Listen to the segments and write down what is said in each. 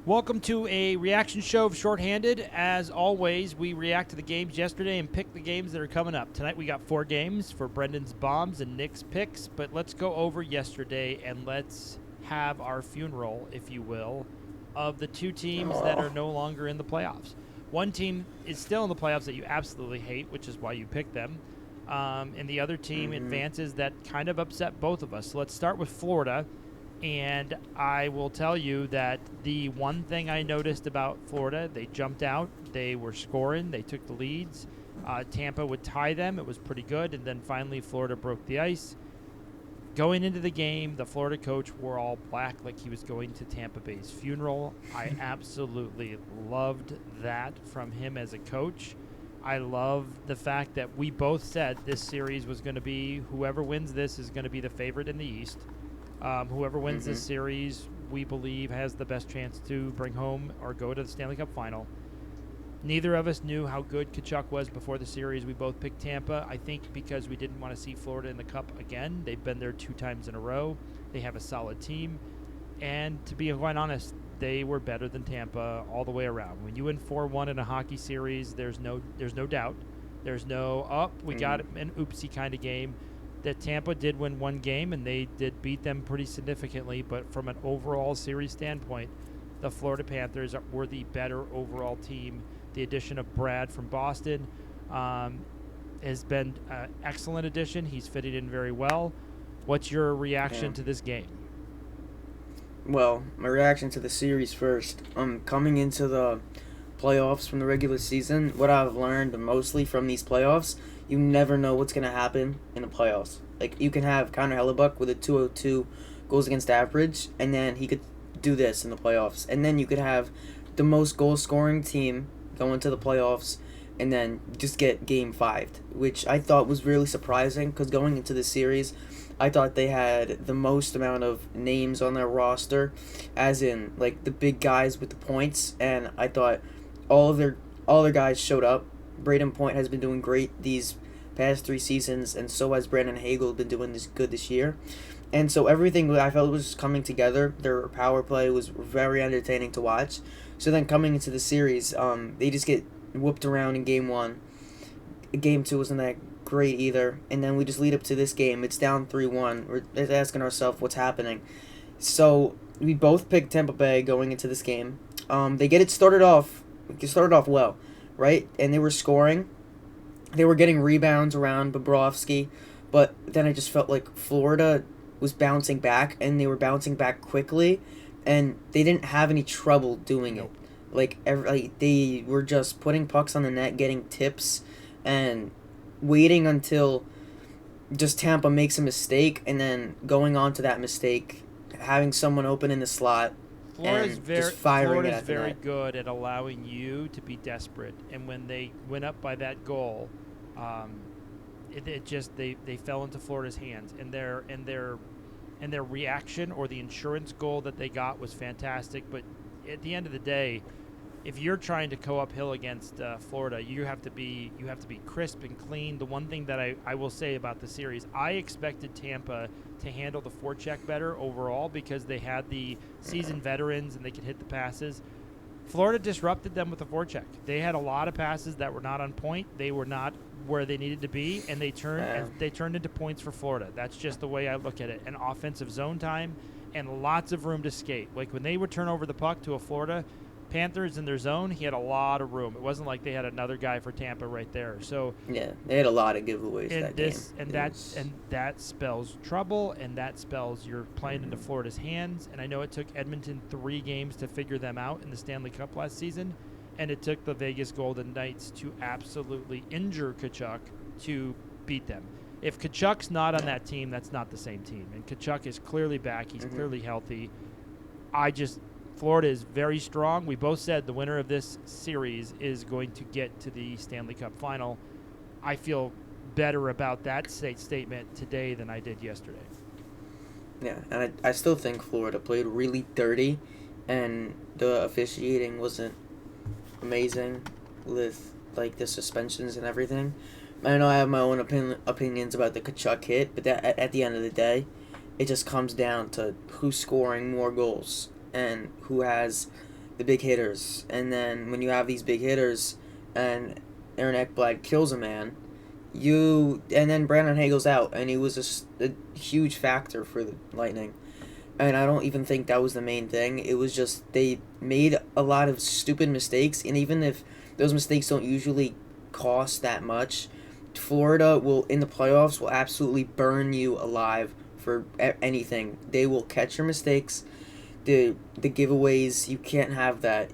Welcome to a reaction show of Shorthanded. As always, we react to the games yesterday and pick the games that are coming up. Tonight we got 4 games for Brendan's bombs and Nick's picks, but let's go over yesterday and let's have our funeral, if you will, of the two teams that are no longer in the playoffs. One team is still in the playoffs that you absolutely hate, which is why you picked them, and the other team advances that kind of upset both of us. So let's start with Florida. And I will tell you that the one thing I noticed about Florida, they jumped out, they were scoring, they took the leads. Tampa would tie them. It was pretty good. And then finally, Florida broke the ice. Going into the game, the Florida coach wore all black like he was going to Tampa Bay's funeral. I absolutely loved that from him as a coach. I love the fact that we both said this series was going to be, whoever wins this is going to be the favorite in the East. Whoever wins this series, we believe, has the best chance to bring home or go to the Stanley Cup final. Neither of us knew how good Tkachuk was before the series. We both picked Tampa, I think because we didn't want to see Florida in the Cup again. They've been there 2 times in a row. They have a solid team. And to be quite honest, they were better than Tampa all the way around. When you win 4-1 in a hockey series, there's no doubt. There's no, we got an oopsie kind of game. That Tampa did win 1 game, and they did beat them pretty significantly. But from an overall series standpoint, the Florida Panthers were the better overall team. The addition of Brad from Boston has been an excellent addition. He's fitted in very well. What's your reaction to this game? Well, my reaction to the series first. Coming into the playoffs from the regular season, what I've learned mostly from these playoffs, you never know what's going to happen in the playoffs. Like, you can have Connor Hellebuck with a 202 goals against average, and then he could do this in the playoffs. And then you could have the most goal-scoring team go into the playoffs and then just get Game 5, which I thought was really surprising because going into the series, I thought they had the most amount of names on their roster, as in, like, the big guys with the points, and I thought all their guys showed up. Braden Point has been doing great these past 3 seasons, and so has Brandon Hagel been doing this year. And so everything I felt was coming together. Their power play was very entertaining to watch. So then coming into the series, they just get whooped around in Game 1. Game 2 wasn't that great either. And then we just lead up to this game. It's down 3-1. We're asking ourselves what's happening. So we both picked Tampa Bay going into this game. They get it started off well, right? And they were scoring. They were getting rebounds around Bobrovsky, but then I just felt like Florida was bouncing back, and they were bouncing back quickly, and they didn't have any trouble doing it. Like they were just putting pucks on the net, getting tips, and waiting until just Tampa makes a mistake, and then going on to that mistake, having someone open in the slot. Florida's Florida's very good at allowing you to be desperate, and when they went up by that goal, they fell into Florida's hands, and their reaction or the insurance goal that they got was fantastic. But at the end of the day, if you're trying to go uphill against Florida, you have to be crisp and clean. The one thing that I will say about the series, I expected Tampa to handle the forecheck better overall because they had the seasoned veterans and they could hit the passes. Florida disrupted them with the forecheck. They had a lot of passes that were not on point. They were not where they needed to be, and they turned into points for Florida. That's just the way I look at it. An offensive zone time and lots of room to skate. Like when they would turn over the puck to a Florida Panthers in their zone, he had a lot of room. It wasn't like they had another guy for Tampa right there. So yeah, they had a lot of giveaways that game. That spells trouble, and that spells you're playing into Florida's hands. And I know it took Edmonton 3 games to figure them out in the Stanley Cup last season, and it took the Vegas Golden Knights to absolutely injure Tkachuk to beat them. If Tkachuk's not on that team, that's not the same team. And Tkachuk is clearly back. He's clearly healthy. Florida is very strong. We both said the winner of this series is going to get to the Stanley Cup final. I feel better about that statement today than I did yesterday. Yeah, and I still think Florida played really dirty, and the officiating wasn't amazing with like the suspensions and everything. I know I have my own opinions about the Tkachuk hit, but at the end of the day, it just comes down to who's scoring more goals and who has the big hitters. And then when you have these big hitters and Aaron Ekblad kills a man, and then Brandon Hagel's out, and he was a huge factor for the Lightning. And I don't even think that was the main thing. It was just they made a lot of stupid mistakes, and even if those mistakes don't usually cost that much, Florida will, in the playoffs, will absolutely burn you alive for anything. They will catch your mistakes, the giveaways. You can't have that,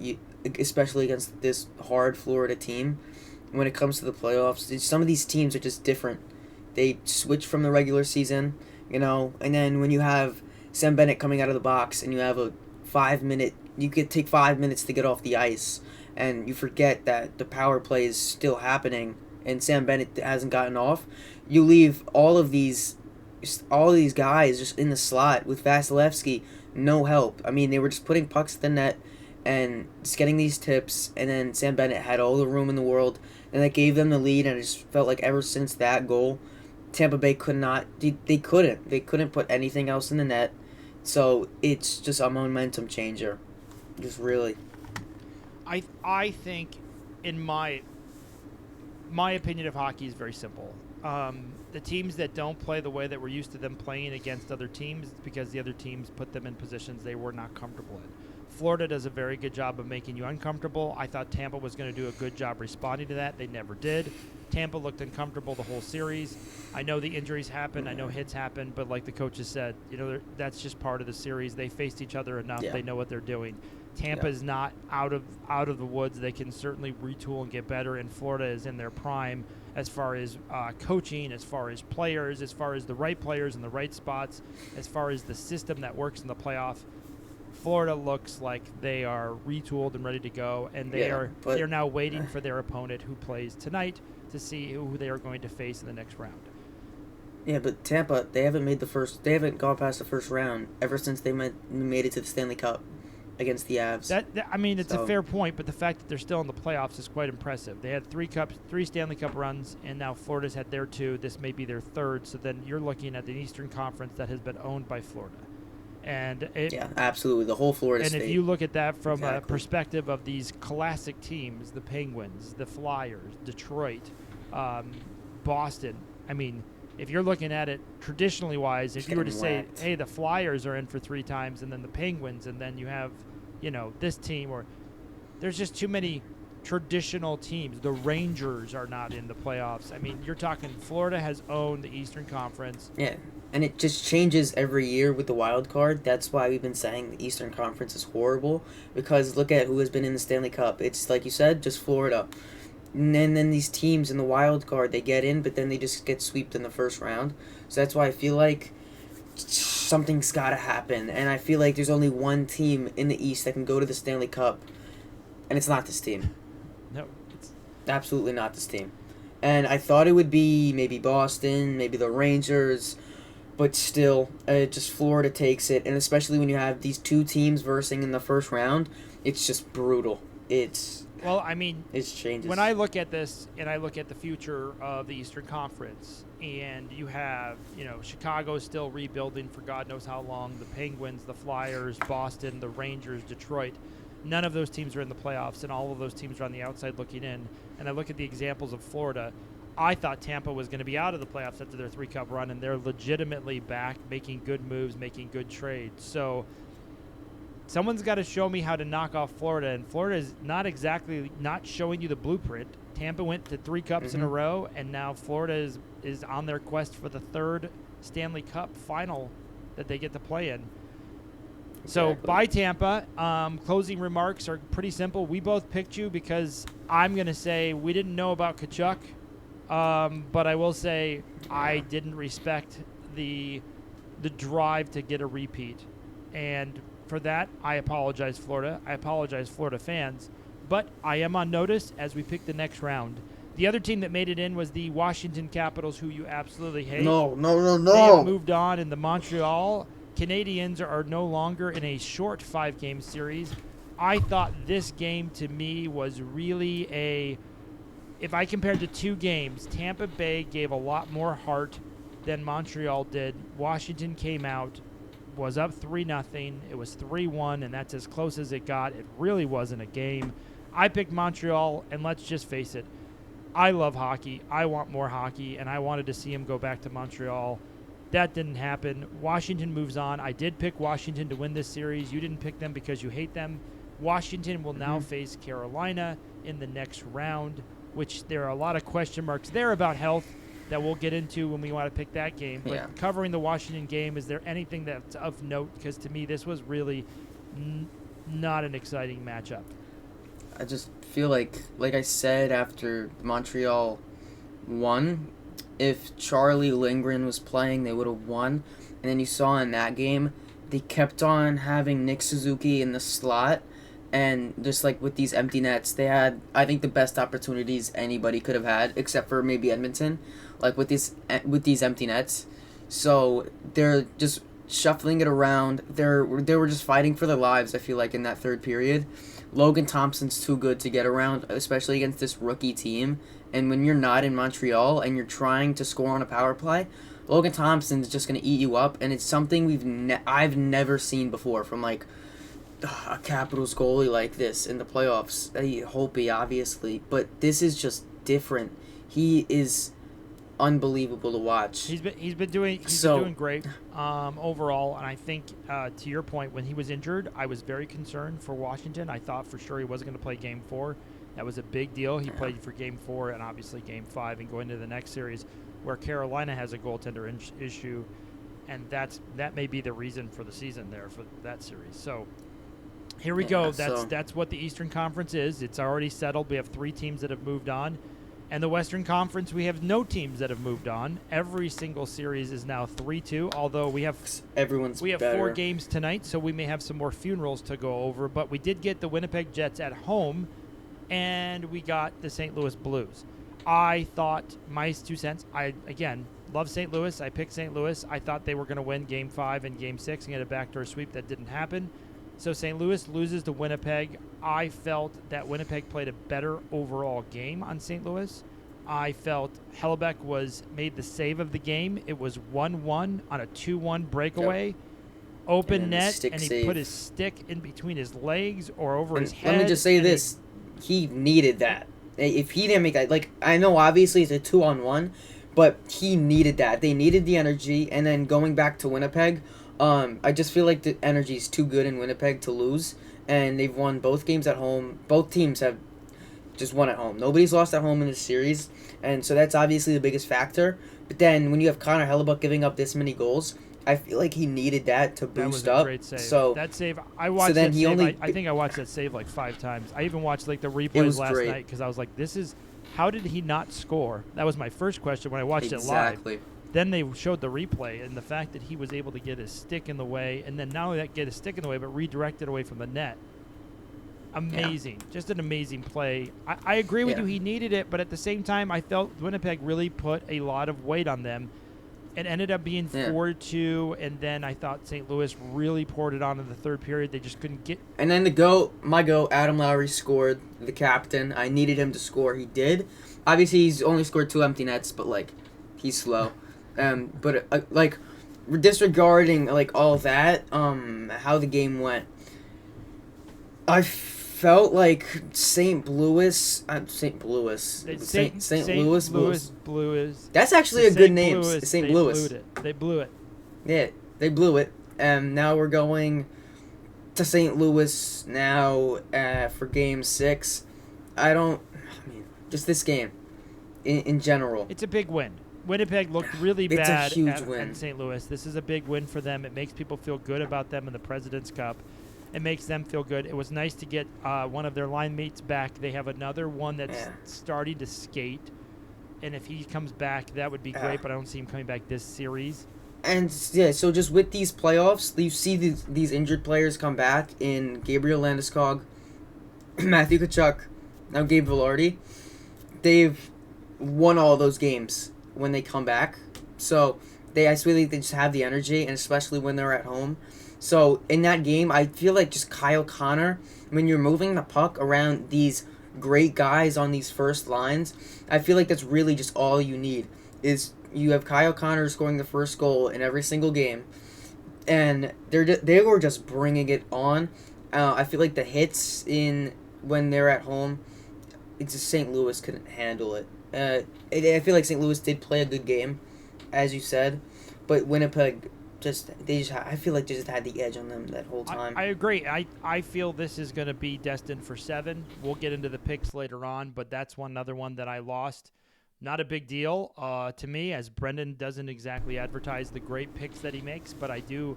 especially against this hard Florida team. When it comes to the playoffs, some of these teams are just different. They switch from the regular season, and then when you have Sam Bennett coming out of the box and you have a 5-minute, you could take 5 minutes to get off the ice, and you forget that the power play is still happening and Sam Bennett hasn't gotten off. You leave all of these guys just in the slot with Vasilevsky, no help. I mean, they were just putting pucks at the net and just getting these tips, and then Sam Bennett had all the room in the world, and that gave them the lead, and it just felt like ever since that goal, Tampa Bay they couldn't put anything else in the net. So it's just a momentum changer. Just really. I think, in my opinion of hockey, is very simple. The teams that don't play the way that we're used to them playing against other teams, it's because the other teams put them in positions they were not comfortable in. Florida does a very good job of making you uncomfortable. I thought Tampa was going to do a good job responding to that. They never did. Tampa looked uncomfortable the whole series. I know the injuries happen. I know hits happen. But like the coaches said, that's just part of the series. They faced each other enough. Yeah. They know what they're doing. Tampa is not out of the woods. They can certainly retool and get better. And Florida is in their prime as far as coaching, as far as players, as far as the right players in the right spots, as far as the system that works in the playoff. Florida looks like they are retooled and ready to go, and they're now waiting for their opponent who plays tonight to see who they are going to face in the next round. Yeah, but Tampa, they haven't gone past the first round ever since they made it to the Stanley Cup against the Avs. It's a fair point, but the fact that they're still in the playoffs is quite impressive. They had 3 Stanley Cup runs, and now Florida's had their 2. This may be their 3rd, so then you're looking at the Eastern Conference that has been owned by Florida. And absolutely, the whole Florida state. And if you look at that from a perspective of these classic teams, the Penguins, the Flyers, Detroit, Boston, I mean, if you're looking at it traditionally wise, if you were to say, hey, the Flyers are in for 3 times, and then the Penguins, and then you have, this team, or there's just too many traditional teams. The Rangers are not in the playoffs. I mean, you're talking Florida has owned the Eastern Conference. Yeah. And it just changes every year with the wild card. That's why we've been saying the Eastern Conference is horrible, because look at who has been in the Stanley Cup. It's, like you said, just Florida. And then these teams in the wild card, they get in, but then they just get swept in the first round. So that's why I feel like something's got to happen. And I feel like there's only one team in the East that can go to the Stanley Cup, and it's not this team. No. It's absolutely not this team. And I thought it would be maybe Boston, maybe the Rangers, but still, just Florida takes it, and especially when you have these 2 teams versing in the first round, it's just brutal. It changes. When I look at this, and I look at the future of the Eastern Conference, and you have, Chicago still rebuilding for God knows how long, the Penguins, the Flyers, Boston, the Rangers, Detroit, none of those teams are in the playoffs, and all of those teams are on the outside looking in, and I look at the examples of Florida. I thought Tampa was going to be out of the playoffs after their 3-cup run, and they're legitimately back, making good moves, making good trades. So someone's got to show me how to knock off Florida, and Florida is not showing you the blueprint. Tampa went to 3 cups in a row, and now Florida is on their quest for the 3rd Stanley Cup final that they get to play in. Exactly. So bye, Tampa. Closing remarks are pretty simple. We both picked you because I'm going to say we didn't know about Tkachuk. But I will say I didn't respect the drive to get a repeat. And for that, I apologize, Florida. I apologize, Florida fans. But I am on notice as we pick the next round. The other team that made it in was the Washington Capitals, who you absolutely hate. No. They have moved on, and the Montreal Canadiens are no longer in a short 5-game series. I thought this game, to me, was really if I compared the 2 games, Tampa Bay gave a lot more heart than Montreal did. Washington came out was up 3-0. It was 3-1, and that's as close as it got. It really wasn't a game. I picked Montreal, and let's just face it, I love hockey. I want more hockey, and I wanted to see him go back to Montreal. That didn't happen. Washington moves on. I did pick Washington to win this series. You didn't pick them because you hate them. Washington will now face Carolina in the next round, which there are a lot of question marks there about health that we'll get into when we want to pick that game. But covering the Washington game, is there anything that's of note? Because to me, this was really not an exciting matchup. I just feel like I said after Montreal won, if Charlie Lindgren was playing, they would have won. And then you saw in that game, they kept on having Nick Suzuki in the slot. And just like with these empty nets, they had, I think, the best opportunities anybody could have had, except for maybe Edmonton, like with these empty nets. So they're just shuffling it around. They were just fighting for their lives, I feel like, in that third period. Logan Thompson's too good to get around, especially against this rookie team. And when you're not in Montreal and you're trying to score on a power play, Logan Thompson's just going to eat you up. And it's something I've never seen before from like a Capitals goalie like this in the playoffs. Holtby, obviously, but this is just different. He is unbelievable to watch. He's been doing great overall, and I think to your point, when he was injured, I was very concerned for Washington. I thought for sure he wasn't going to play Game 4. That was a big deal. He played for Game 4 and obviously Game 5, and going to the next series where Carolina has a goaltender issue, and that may be the reason for the season there for that series. So here we go. That's what the Eastern Conference is. It's already settled. We have 3 teams that have moved on. And the Western Conference, we have no teams that have moved on. Every single series is now 3-2, although we have 4 games tonight, so we may have some more funerals to go over. But we did get the Winnipeg Jets at home, and we got the St. Louis Blues. I thought, my 2 cents, I, again, love St. Louis. I picked St. Louis. I thought they were going to win Game 5 and Game 6 and get a backdoor sweep. That didn't happen. So St. Louis loses to Winnipeg. I felt that Winnipeg played a better overall game on St. Louis. I felt Hellebuck made the save of the game. It was 1-1 on a 2-1 breakaway. Open net, and he put his stick in between his legs or over his head. Let me just say this. He needed that. If he didn't make that, like, I know obviously it's a 2-on-1, but he needed that. They needed the energy, and then going back to Winnipeg, I just feel like the energy is too good in Winnipeg to lose, and they've won both games at home. Both teams have just won at home. Nobody's lost at home in this series, and so that's obviously the biggest factor. But then when you have Connor Hellebuck giving up this many goals, I feel like he needed that to boost up. That was a great save. So that save, I watched. So then I think I watched that save like 5 times. I even watched like the replays last night because I was like, how did he not score? That was my first question when I watched it live. Then they showed the replay, and the fact that he was able to get his stick in the way, and then not only that, get his stick in the way, but redirect it away from the net. Amazing. Yeah. Just an amazing play. I agree with you. He needed it, but at the same time, I felt Winnipeg really put a lot of weight on them. It ended up being 4-2, and then I thought St. Louis really poured it on in the third period. They just couldn't get... And then my goat, Adam Lowry scored, the captain. I needed him to score. He did. Obviously, he's only scored 2 empty nets, but, like, he's slow. But disregarding like all that, how the game went, I felt like St. Louis Blues. That's actually a good name. St. Louis. They blew it. Yeah, they blew it. Now we're going to St. Louis now for Game 6. Just this game in general. It's a big win. Winnipeg looked really bad at St. Louis. This is a big win for them. It makes people feel good about them in the President's Cup. It makes them feel good. It was nice to get one of their line mates back. They have another one that's starting to skate. And if he comes back, that would be great, but I don't see him coming back this series. And, so just with these playoffs, you see these injured players come back in Gabriel Landeskog, Matthew Tkachuk, now Gabe Vilardi. They've won all those games when they come back. So I feel like they just have the energy, and especially when they're at home. So in that game, I feel like just Kyle Connor, when you're moving the puck around these great guys on these first lines, I feel like that's really just all you need is you have Kyle Connor scoring the first goal in every single game. and they were just bringing it on. I feel like the hits when they're at home, it's just St. Louis couldn't handle it. I feel like St. Louis did play a good game, as you said, but Winnipeg I feel like they just had the edge on them that whole time. I agree. I feel this is going to be destined for 7. We'll get into the picks later on, but that's another one that I lost. Not a big deal to me, as Brendan doesn't exactly advertise the great picks that he makes, but I do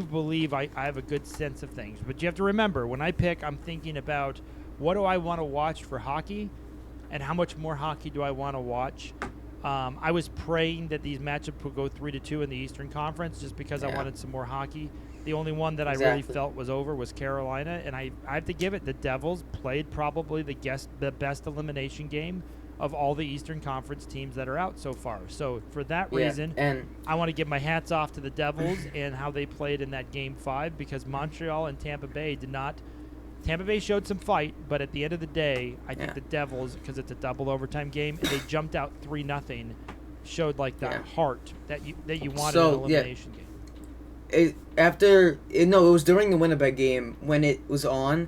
believe I have a good sense of things. But you have to remember, when I pick, I'm thinking about what do I want to watch for hockey and how much more hockey do I want to watch. I was praying that these matchups would go 3-2 in the Eastern Conference just because I wanted some more hockey. The only one that I really felt was over was Carolina, and I have to give it. The Devils played probably the best elimination game of all the Eastern Conference teams that are out so far. So for that reason, and I want to give my hats off to the Devils and how they played in that Game 5, because Montreal and Tampa Bay did not. Tampa Bay showed some fight, but at the end of the day, I think the Devils, because it's a double overtime game, and they jumped out 3-0, showed like that heart that you wanted in an elimination game. It was during the Winnipeg game when it was on.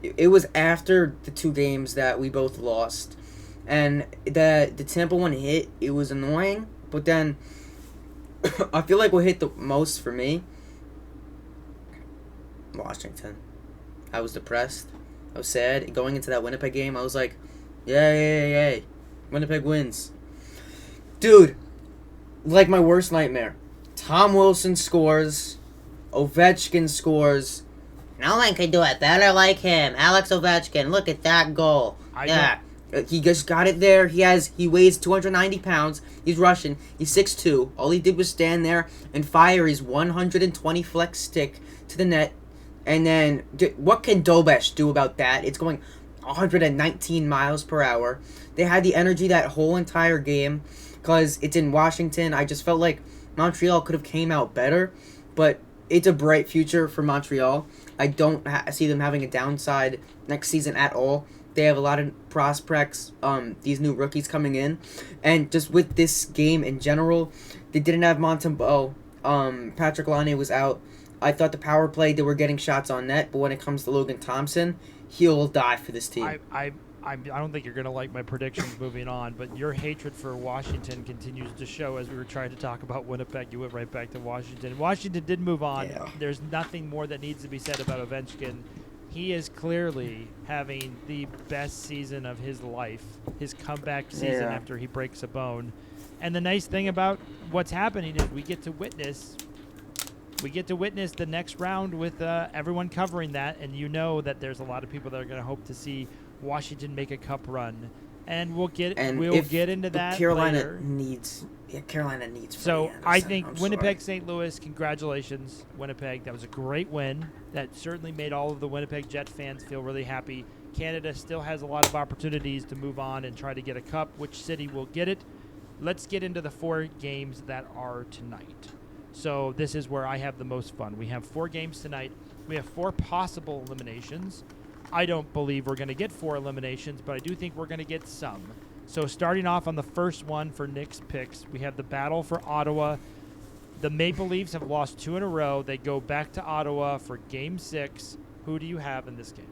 It was after the 2 games that we both lost, and the Tampa one hit. It was annoying, but then I feel like what hit the most for me, Washington. I was depressed. I was sad. Going into that Winnipeg game, I was like, yay. Winnipeg wins. Dude, like my worst nightmare. Tom Wilson scores. Ovechkin scores. No one can do it better like him. Alex Ovechkin, look at that goal. He just got it there. He weighs 290 pounds. He's Russian. He's 6'2". All he did was stand there and fire his 120 flex stick to the net. And then, what can Dobesh do about that? It's going 119 miles per hour. They had the energy that whole entire game because it's in Washington. I just felt like Montreal could have came out better, but it's a bright future for Montreal. I don't see them having a downside next season at all. They have a lot of prospects, these new rookies coming in. And just with this game in general, they didn't have Montembeault. Patrick Laine was out. I thought the power play, they were getting shots on net, but when it comes to Logan Thompson, he'll die for this team. I don't think you're going to like my predictions moving on, but your hatred for Washington continues to show. As we were trying to talk about Winnipeg, you went right back to Washington. Washington did move on. Yeah. There's nothing more that needs to be said about Ovechkin. He is clearly having the best season of his life, his comeback season after he breaks a bone. And the nice thing about what's happening is we get to witness the next round with everyone covering that, and you know that there's a lot of people that are going to hope to see Washington make a cup run, and we'll get into that. Carolina later. Carolina needs. So I think Winnipeg, St. Louis, congratulations, Winnipeg. That was a great win. That certainly made all of the Winnipeg Jet fans feel really happy. Canada still has a lot of opportunities to move on and try to get a cup. Which city will get it? Let's get into the 4 games that are tonight. So this is where I have the most fun. We have 4 games tonight. We have 4 possible eliminations. I don't believe we're going to get 4 eliminations, but I do think we're going to get some. So starting off on the first one for Nick's picks, we have the battle for Ottawa. The Maple Leafs have lost 2 in a row. They go back to Ottawa for Game 6. Who do you have in this game?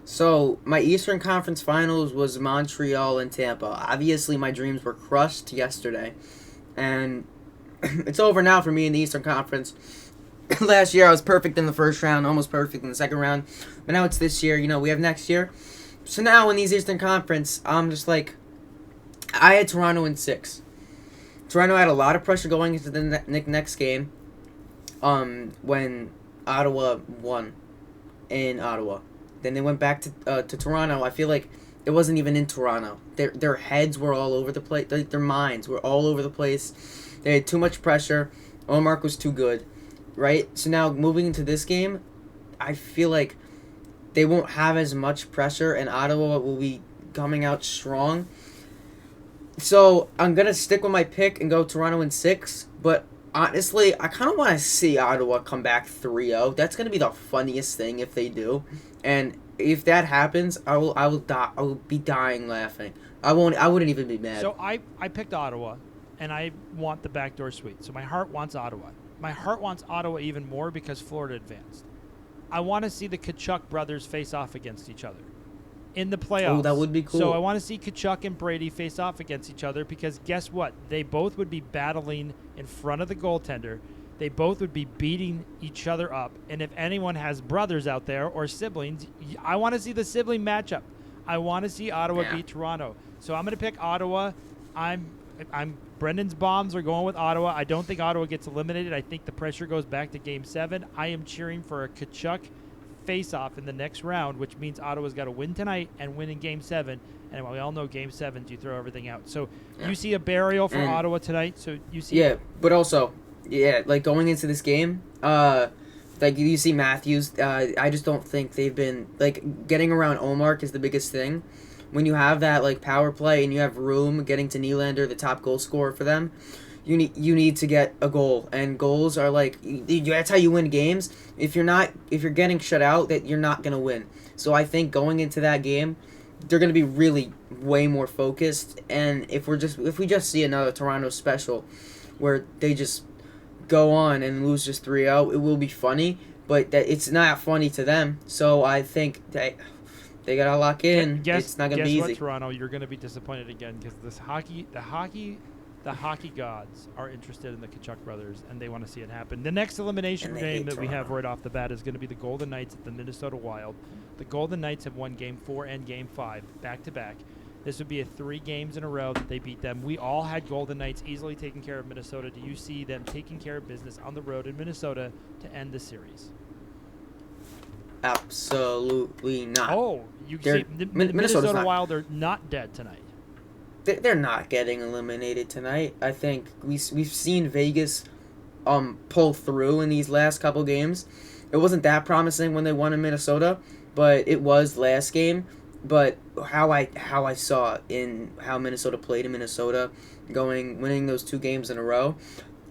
So my Eastern Conference Finals was Montreal and Tampa. Obviously, my dreams were crushed yesterday, and it's over now for me in the Eastern Conference. Last year, I was perfect in the first round, almost perfect in the second round. But now it's this year. We have next year. So now in these Eastern Conference, I'm just like, I had Toronto in 6. Toronto had a lot of pressure going into the next game when Ottawa won in Ottawa. Then they went back to Toronto. I feel like it wasn't even in Toronto. Their heads were all over the place. Their minds were all over the place. They had too much pressure. Ullmark was too good, right? So now moving into this game, I feel like they won't have as much pressure, and Ottawa will be coming out strong. So I'm going to stick with my pick and go Toronto in 6, but honestly, I kind of want to see Ottawa come back 3-0. That's going to be the funniest thing if they do. And if that happens, I will be dying laughing. I wouldn't even be mad. So I picked Ottawa, and I want the backdoor sweep. So my heart wants Ottawa. My heart wants Ottawa even more because Florida advanced. I want to see the Tkachuk brothers face off against each other in the playoffs. Oh, that would be cool. So I want to see Tkachuk and Brady face off against each other because guess what? They both would be battling in front of the goaltender. They both would be beating each other up. And if anyone has brothers out there or siblings, I want to see the sibling matchup. I want to see Ottawa beat Toronto. So I'm going to pick Ottawa. I'm Brendan's bombs are going with Ottawa. I don't think Ottawa gets eliminated. I think the pressure goes back to Game 7. I am cheering for a Tkachuk face-off in the next round, which means Ottawa's got to win tonight and win in Game 7. And we all know Game 7s, you throw everything out. So you see a burial for Ottawa tonight. So you see. Yeah, but also, like going into this game, like you see Matthews. I just don't think they've been like getting around Omar is the biggest thing. When you have that like power play and you have room getting to Nylander, the top goal scorer for them, you need to get a goal, and goals are like that's how you win games. If you're getting shut out, that you're not gonna win. So I think going into that game, they're gonna be really way more focused. And if we just see another Toronto special, where they just go on and lose just 3-0, it will be funny, but it's not funny to them. So I think they gotta lock in. It's not gonna be easy. Guess what, Toronto? You're gonna be disappointed again because the hockey gods are interested in the Tkachuk brothers and they want to see it happen. The next elimination game that we have right off the bat is going to be the Golden Knights at the Minnesota Wild. The Golden Knights have won Game 4 and Game 5 back to back. This would be a 3 games in a row that they beat them. We all had Golden Knights easily taking care of Minnesota. Do you see them taking care of business on the road in Minnesota to end the series? Absolutely not. Oh, you see, Minnesota Wild are not dead tonight. They're not getting eliminated tonight. I think we've seen Vegas pull through in these last couple games. It wasn't that promising when they won in Minnesota, but it was last game. But how I saw in how Minnesota played in Minnesota, winning those 2 games in a row,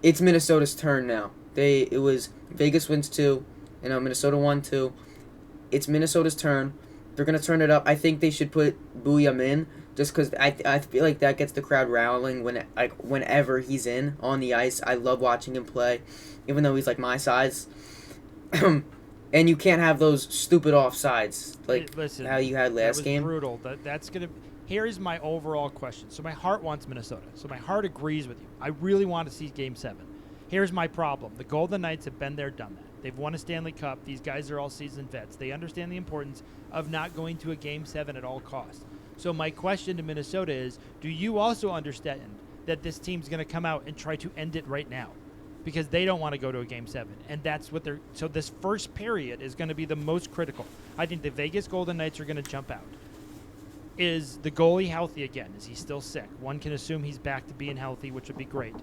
it's Minnesota's turn now. It was Vegas wins 2, Minnesota won 2. It's Minnesota's turn. They're gonna turn it up. I think they should put Booyam in just because I feel like that gets the crowd rallying whenever he's on the ice. I love watching him play, even though he's like my size. And you can't have those stupid offsides like how you had last game. Brutal. That's gonna. Here's my overall question. So my heart wants Minnesota. So my heart agrees with you. I really want to see Game 7. Here's my problem. The Golden Knights have been there, done that. They've won a Stanley Cup. These guys are all seasoned vets. They understand the importance of not going to a Game 7 at all costs. So my question to Minnesota is, do you also understand that this team's going to come out and try to end it right now? Because they don't want to go to a Game 7. And that's what so this first period is going to be the most critical. I think the Vegas Golden Knights are going to jump out. Is the goalie healthy again? Is he still sick? One can assume he's back to being healthy, which would be great.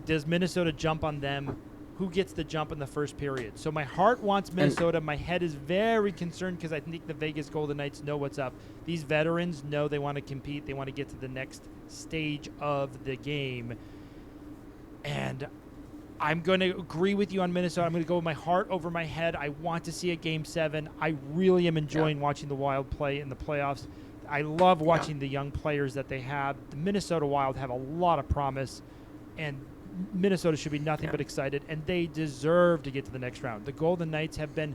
Does Minnesota jump on them? Who gets the jump in the first period? So my heart wants Minnesota. My head is very concerned because I think the Vegas Golden Knights know what's up. These veterans know they want to compete. They want to get to the next stage of the game. And I'm going to agree with you on Minnesota. I'm going to go with my heart over my head. I want to see a Game 7. I really am enjoying watching the Wild play in the playoffs. I love watching the young players that they have. The Minnesota Wild have a lot of promise, and Minnesota should be nothing but excited, and they deserve to get to the next round. The Golden Knights have been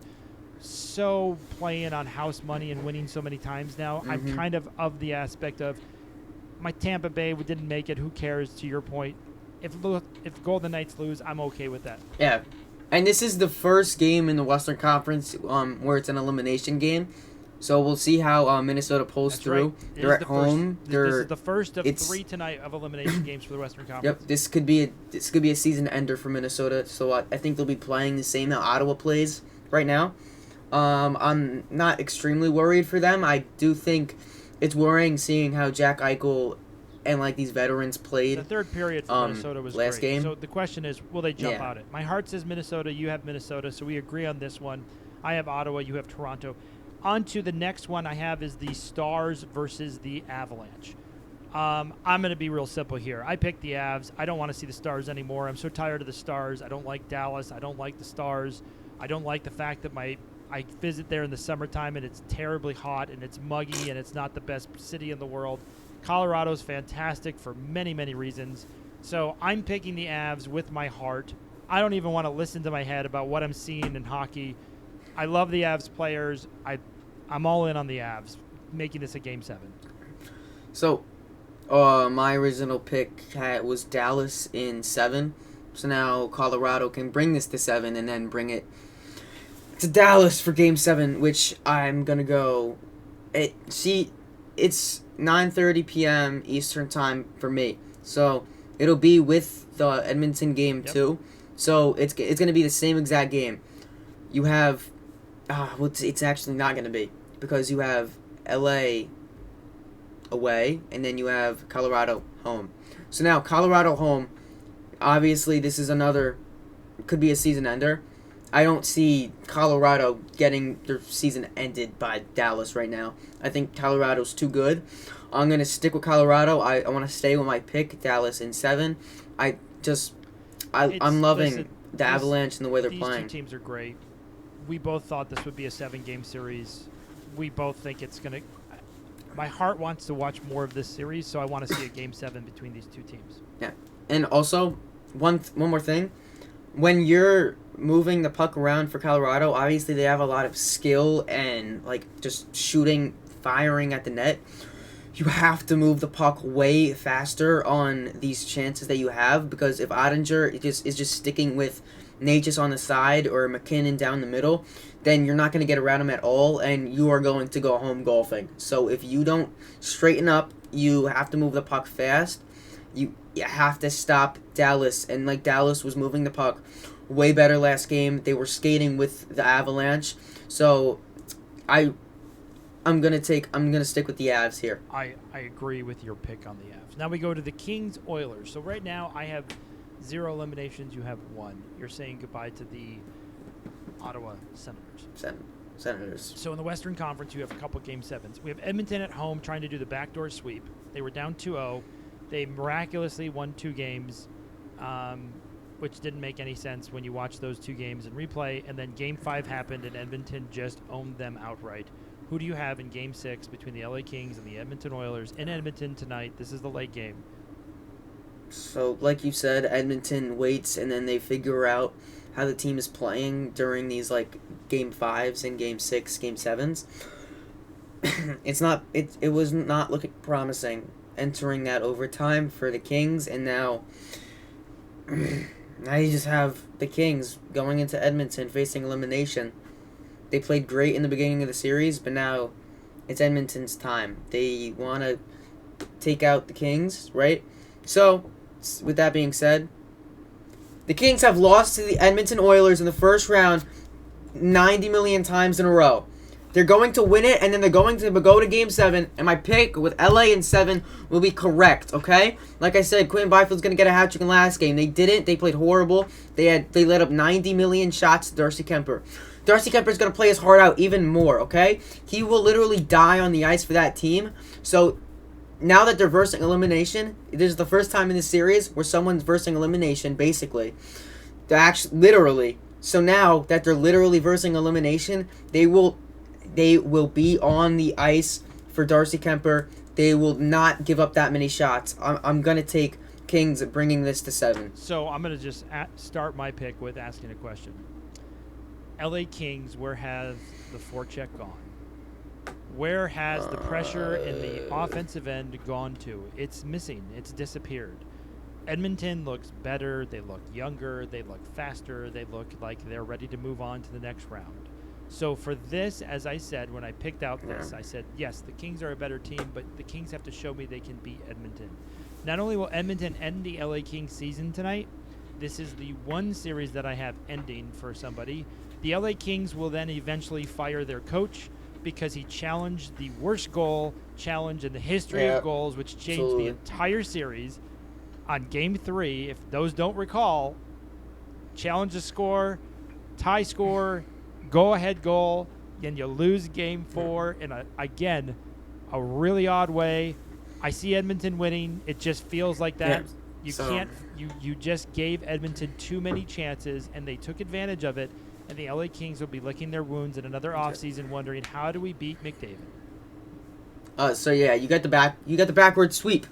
so playing on house money and winning so many times now. Mm-hmm. I'm kind of the aspect of my Tampa Bay didn't make it. Who cares, to your point? If Golden Knights lose, I'm okay with that. Yeah, and this is the first game in the Western Conference where it's an elimination game. So we'll see how Minnesota pulls through. Right. They're at home. This is the first of 3 tonight of elimination games for the Western Conference. Yep, this could be a season ender for Minnesota. So I think they'll be playing the same how Ottawa plays right now. I'm not extremely worried for them. I do think it's worrying seeing how Jack Eichel and these veterans played. The third period for Minnesota was last great. game. So the question is, will they jump out it? My heart says Minnesota. You have Minnesota, so we agree on this one. I have Ottawa. You have Toronto. On to the next one I have is the Stars versus the Avalanche. I'm going to be real simple here. I picked the Avs. I don't want to see the Stars anymore. I'm so tired of the Stars. I don't like Dallas. I don't like the Stars. I don't like the fact that I visit there in the summertime and it's terribly hot and it's muggy and it's not the best city in the world. Colorado's fantastic for many, many reasons. So I'm picking the Avs with my heart. I don't even want to listen to my head about what I'm seeing in hockey. I love the Avs players. I'm all in on the Avs, making this a Game 7. So, my original pick was Dallas in 7. So now Colorado can bring this to 7 and then bring it to Dallas for Game 7, which I'm going to go... It's 9:30 p.m. Eastern Time for me. So, it'll be with the Edmonton game, too. So, it's going to be the same exact game. You have... it's actually not going to be. Because you have L.A. away, and then you have Colorado home. So now, Colorado home, obviously this is another... could be a season ender. I don't see Colorado getting their season ended by Dallas right now. I think Colorado's too good. I'm going to stick with Colorado. I want to stay with my pick, Dallas in 7. I'm loving the Avalanche and the way they're playing. These two teams are great. We both thought this would be a 7-game series. We both think it's going to... My heart wants to watch more of this series, so I want to see a Game 7 between these two teams. Yeah. And also, one more thing. When you're moving the puck around for Colorado, obviously they have a lot of skill and just shooting, firing at the net. You have to move the puck way faster on these chances that you have, because if Ottinger is just sticking with Natchez on the side or McKinnon down the middle, then you're not going to get around him at all, and you are going to go home golfing. So if you don't straighten up, you have to move the puck fast. You have to stop Dallas, and Dallas was moving the puck way better last game. They were skating with the Avalanche. So I'm gonna stick with the Avs here. I agree with your pick on the Avs. Now we go to the Kings Oilers. So right now I have 0 eliminations. You have 1. You're saying goodbye to the Ottawa Senators. Senators. So in the Western Conference, you have a couple Game 7s. We have Edmonton at home trying to do the backdoor sweep. They were down 2-0. They miraculously won 2 games, which didn't make any sense when you watch those 2 games in replay. And then Game 5 happened, and Edmonton just owned them outright. Who do you have in Game 6 between the LA Kings and the Edmonton Oilers in Edmonton tonight? This is the late game. So, like you said, Edmonton waits, and then they figure out how the team is playing during these Game 5s and Game 6, Game 7s. It was not looking promising entering that overtime for the Kings, and now you just have the Kings going into Edmonton facing elimination. They played great in the beginning of the series, but now it's Edmonton's time. They want to take out the Kings, right? So, with that being said, the Kings have lost to the Edmonton Oilers in the first round 90 million times in a row. They're going to win it, and then they're going to go to Game 7, and my pick with LA in 7 will be correct, okay? Like I said, Quinn Byfield's going to get a hat trick in the last game. They didn't. They played horrible. They let up 90 million shots to Darcy Kemper. Darcy Kemper's going to play his heart out even more, okay? He will literally die on the ice for that team. So, now that they're versing elimination, this is the first time in this series where someone's versing elimination, basically. They're actually, literally. So now that they're literally versing elimination, they will be on the ice for Darcy Kemper. They will not give up that many shots. I'm going to take Kings bringing this to 7. So I'm going to just start my pick with asking a question. LA Kings, where has the forecheck gone? Where has the pressure in the offensive end gone to? It's missing. It's disappeared. Edmonton looks better. They look younger. They look faster. They look like they're ready to move on to the next round. So for this, as I said, when I picked out this, I said, yes, the Kings are a better team, but the Kings have to show me they can beat Edmonton. Not only will Edmonton end the LA Kings season tonight, this is the one series that I have ending for somebody. The LA Kings will then eventually fire their coach because he challenged the worst goal challenge in the history of goals, which changed the entire series on Game 3. If those don't recall, challenge the score, tie score, go-ahead goal, and you lose Game 4 in, again, a really odd way. I see Edmonton winning. It just feels like that. You just gave Edmonton too many chances, and they took advantage of it, and the LA Kings will be licking their wounds in another offseason wondering, how do we beat McDavid? So yeah, you got the backward sweep.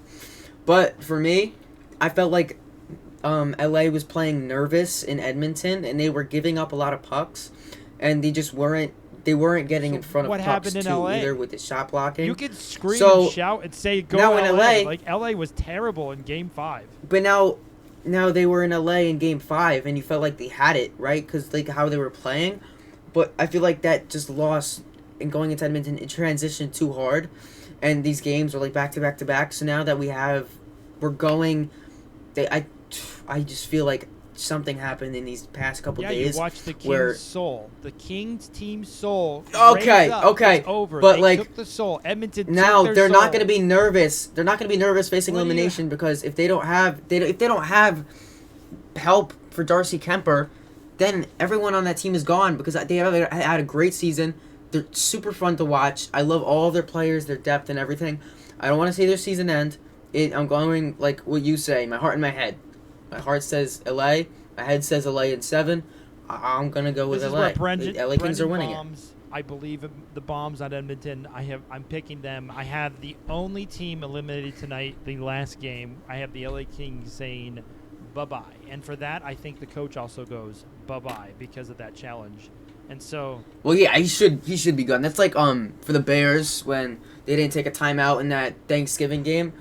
But for me, I felt like LA was playing nervous in Edmonton, and they were giving up a lot of pucks, and they just weren't. They weren't getting in front of what pucks happened in too LA? either with the shot blocking. You could scream So, and shout and say, "Go now LA!" in LA Like LA was terrible in Game 5. But now they were in LA in Game 5, and you felt like they had it, right? Because like how they were playing. But I feel like that just lost, and going into Edmonton, it transitioned too hard, and these games are like back to back to back. So now that we're going, I just feel like something happened in these past couple days. You watched the Kings' where soul. The Kings' team soul. Okay, raised up. okay, It's over. but they like took the soul. Edmonton now took their they're soul. not going to be nervous. They're not going to be nervous facing What do you- elimination because if they don't have help for Darcy Kemper, then everyone on that team is gone because they have had a great season. They're super fun to watch. I love all of their players, their depth, and everything. I don't want to see their season end. I'm going like what you say, my heart and my head. My heart says LA. My head says LA in 7. I'm gonna go with This is LA. where Brendan, The LA Kings are winning bombs, I believe the Bombs on Edmonton. I'm picking them. I have the only team eliminated tonight, the last game. I have the LA Kings saying bye-bye. And for that, I think the coach also goes bye-bye because of that challenge. And so, Well, yeah, he should be gone. That's like for the Bears when they didn't take a timeout in that Thanksgiving game.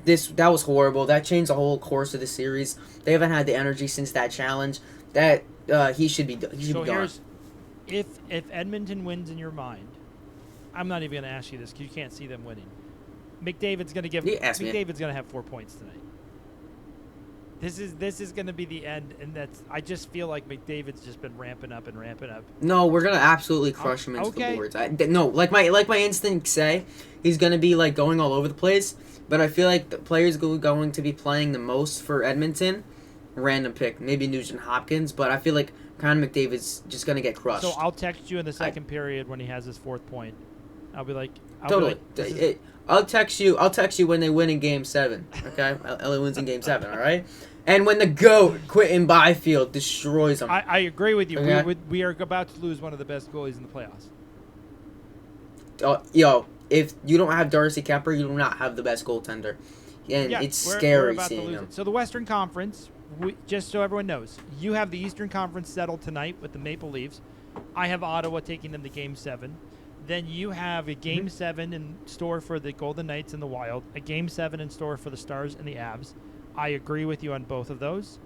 That was horrible. That changed the whole course of the series. They haven't had the energy since that challenge. That he should be be gone. here's if Edmonton wins in your mind, I'm not even going to ask you this because you can't see them winning. McDavid's going to give. McDavid's going to have 4 points tonight. This is going to be the end, and I just feel like McDavid's just been ramping up and ramping up. No, we're gonna absolutely crush him into the boards. No, like my instincts say, he's gonna be like going all over the place. But I feel like the players going to be playing the most for Edmonton, random pick, maybe Nugent Hopkins. But I feel like Connor McDavid's just gonna get crushed. So I'll text you in the second period when he has his 4th point. I'll be like, I'll text you when they win in Game 7. Okay, LA wins in Game 7. All right, and when the GOAT Quentin Byfield destroys them. I agree with you. Okay? We are about to lose one of the best goalies in the playoffs. Yo, if you don't have Darcy Kemper, you do not have the best goaltender, and it's scary about seeing to lose him. it. So the Western Conference, just so everyone knows, you have the Eastern Conference settled tonight with the Maple Leafs. I have Ottawa taking them to Game 7. Then you have a Game 7 in store for the Golden Knights and the Wild, a Game 7 in store for the Stars and the Avs. I agree with you on both of those.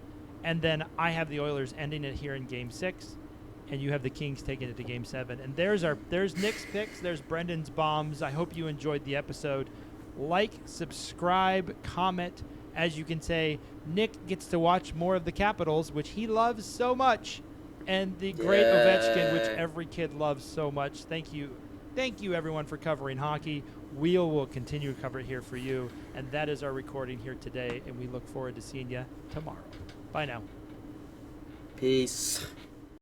And then I have the Oilers ending it here in Game 6, and you have the Kings taking it to Game 7. And there's Nick's picks, there's Brendan's bombs. I hope you enjoyed the episode. Like, subscribe, comment. As you can say, Nick gets to watch more of the Capitals, which he loves so much, and the great Ovechkin, which every kid loves so much. Thank you, everyone, for covering hockey. We will continue to cover it here for you, and that is our recording here today, and we look forward to seeing you tomorrow. Bye now. Peace.